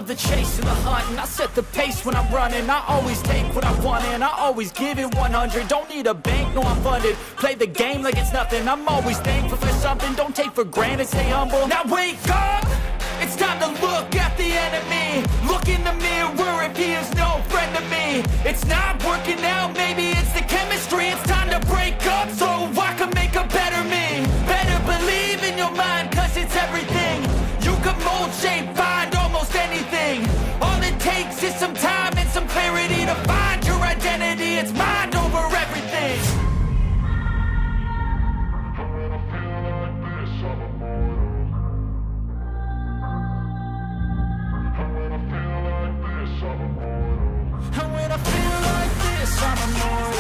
love the chase and the hunt, and I set the pace when I'm running. I always take what I want and I always give it 100. Don't need a bank, no I'm funded. Play the game like it's nothing. I'm always thankful for something. Don't take for granted, stay humble. Now wake up! It's time to look at the enemy. Look in the mirror if he is no friend to me. It's not working out, maybe it's the chemistry. It's time to break up so I can make a better me. Better believe in your mind, cause it's everything. You can mold, shape, find almost anything. All it takes is some time and some clarity to find your identity. It's mind over everything. And when I feel like this, I'm immortal.